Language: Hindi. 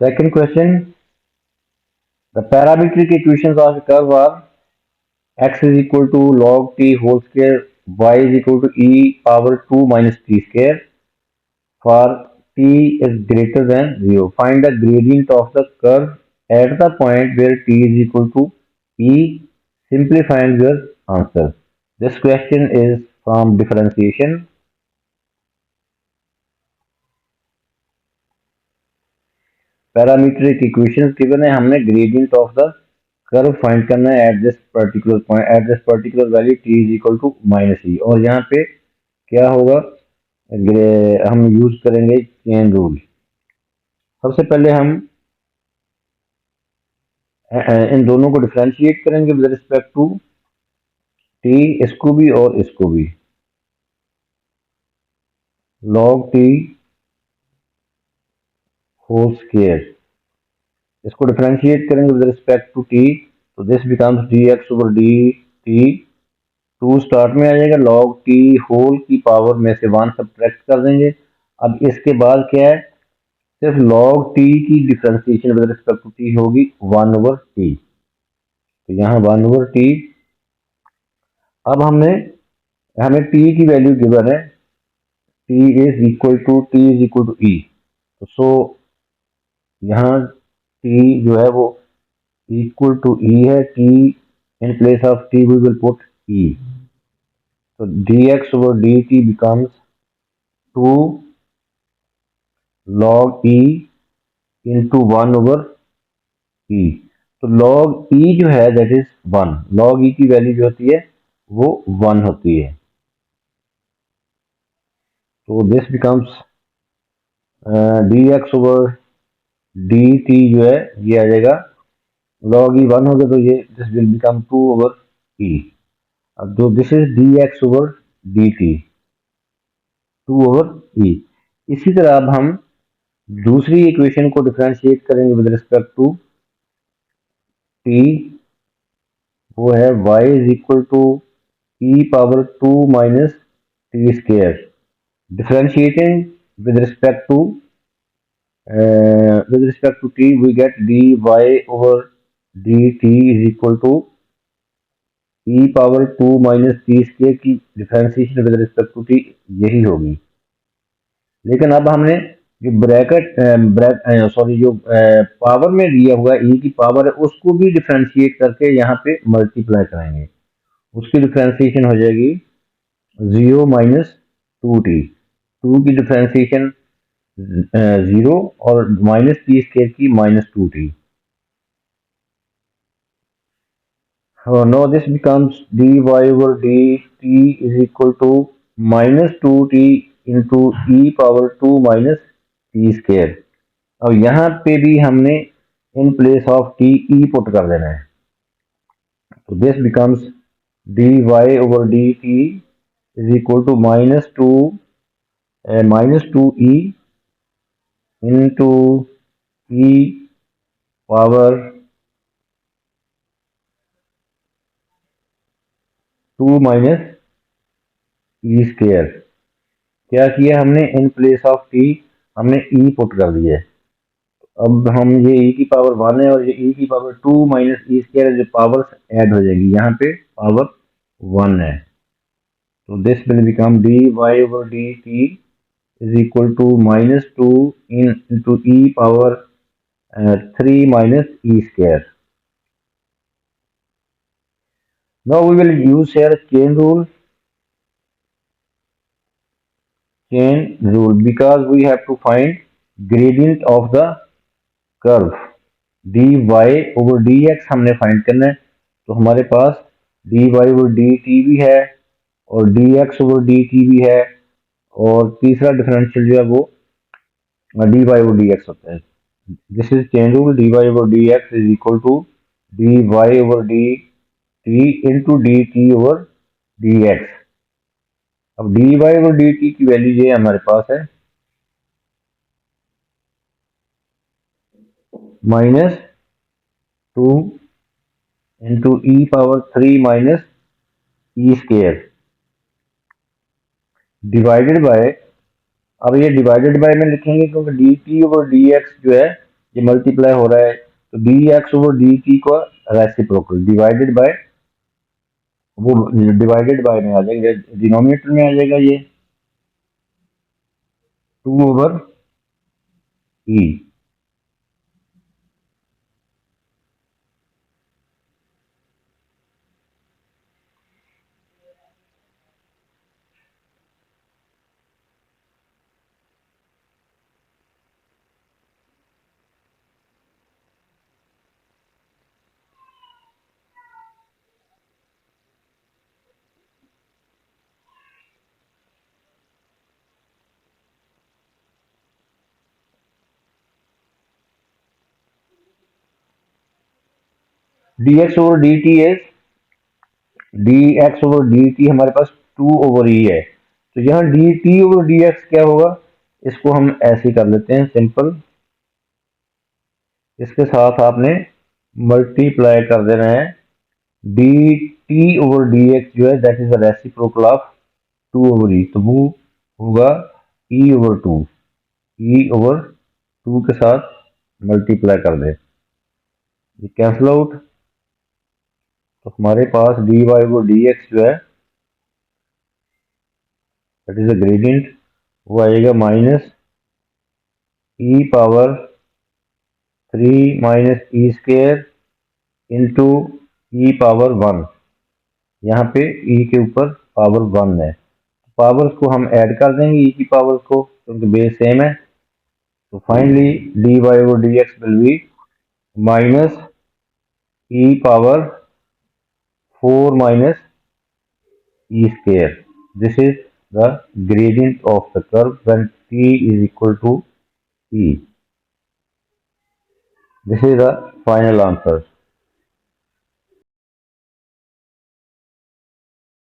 Second question, the parametric equations of the curve are x is equal to log t whole square, y is equal to e power 2 minus t square for t is greater than 0. Find the gradient of the curve at the point where t is equal to e. Simplify your answer. This question is from differentiation. Parametric equations given है, हमने gradient of the curve find करना है at this particular point, at this particular value t is equal to minus e. और यहाँ पे क्या होगा, हम यूज करेंगे चेन रूल। सबसे पहले हम इन दोनों को डिफरेंशिएट करेंगे विद रिस्पेक्ट टू t, इसको भी और इसको भी। log t होल स्क्वायर, इसको डिफरेंशिएट करेंगे विद रिस्पेक्ट टू t, तो this becomes dx over dt। Two start में आ जाएगा, log t होल की पावर में से 1 सब्ट्रैक्ट कर देंगे। अब इसके बाद क्या है, सिर्फ log t की differentiation with respect to t होगी 1 ओवर t, तो यहाँ 1 ओवर t। अब हमें t की वैल्यू गिवन है, t is equal to e, तो सो यहाँ t जो है वो इक्वल टू e है। t in place of t we will put e, तो dx over dt becomes 2 log e into 1 over e। तो log e जो है दैट इज 1, log e की वैल्यू जो होती है वो 1 होती है। तो this becomes dx over dt जो है ये आ जाएगा, log e 1 हो गया तो ये this will become 2 over e। अब जो this is dx over dt 2 over e। इसी तरह अब हम दूसरी इक्वेशन को डिफरेंशिएट करेंगे विद रिस्पेक्ट टू t, वो है y is equal to e power 2 minus t square. Differentiating with respect to t we get dy over dt is equal to e power 2 minus t square की differentiation with respect to t यही होगी। लेकिन अब हमने जो जो पावर में दिया हुआ e की पावर है उसको भी डिफरेंशिएट करके यहाँ पे मल्टीप्लाई कराएंगे, उसकी डिफरेंशिएशन हो जाएगी 0 माइनस 2t। 2 की डिफरेंशिएशन 0 और माइनस टी स्क्वायर की minus 2t। now this becomes dy over dt is equal to minus 2t into e power 2 minus t square. अब यहाँ पे भी हमने in place of T E put कर देना है, तो this becomes dy over dt is equal to minus 2e into e power 2 minus e square. क्या किया हमने, इन प्लेस ऑफ टी हमने e पुट कर दिया है। अब हम ये e की पावर 1 है और ये e की पावर 2 माइनस ई स्क्वायर है, जो पावर्स ऐड हो जाएगी, यहाँ पे पावर 1 है, तो this will become dy over dt is equal to minus 2 into e power 3 minus e square. Now we will use here chain rule because we have to find gradient of the curve। dy over dx हमने फाइंड करना है, तो हमारे पास dy over dt भी है और dx over dt भी है, और तीसरा डिफरेंशियल जो है वो dy over dx होता है। This is chain rule, dy over dx is equal to dy over dt into dt over dx। अब dy over dt की वैल्यू ये हमारे पास है minus 2 into e power 3 minus e square. Divided by, अब ये डिवाइडेड बाय में लिखेंगे क्योंकि d t over d x जो है ये मल्टीप्लाई हो रहा है, तो d x over d t को रेसिप्रोकल डिवाइडेड बाय, वो डिवाइडेड बाय में आ जाएगा, डिनोमिनेटर में आ जाएगा ये 2 over e. D x over d t है, d x over d t हमारे पास 2 ओवर ई है, तो यहाँ d t over d x क्या होगा, इसको हम ऐसे ही कर लेते हैं सिंपल, इसके साथ आपने मल्टीप्लाई कर देना है, d t over d x जो है that is the reciprocal of 2 over e, तो वो होगा ई ओवर 2, ई ओवर 2 के साथ मल्टीप्लाई कर दे, ये कैंसिल आउट, तो हमारे पास d y over d x जो है दैट इज द ग्रेडियंट, वो आएगा minus e power 3 minus e square into e power 1, यहाँ पे ई के ऊपर पावर 1 है, पावर्स को हम ऐड कर देंगे ई की पावर्स को क्योंकि बेस सेम है, तो finally d y over d x will be minus e power 4 minus e square. This is the gradient of the curve when t is equal to e. This is the final answer.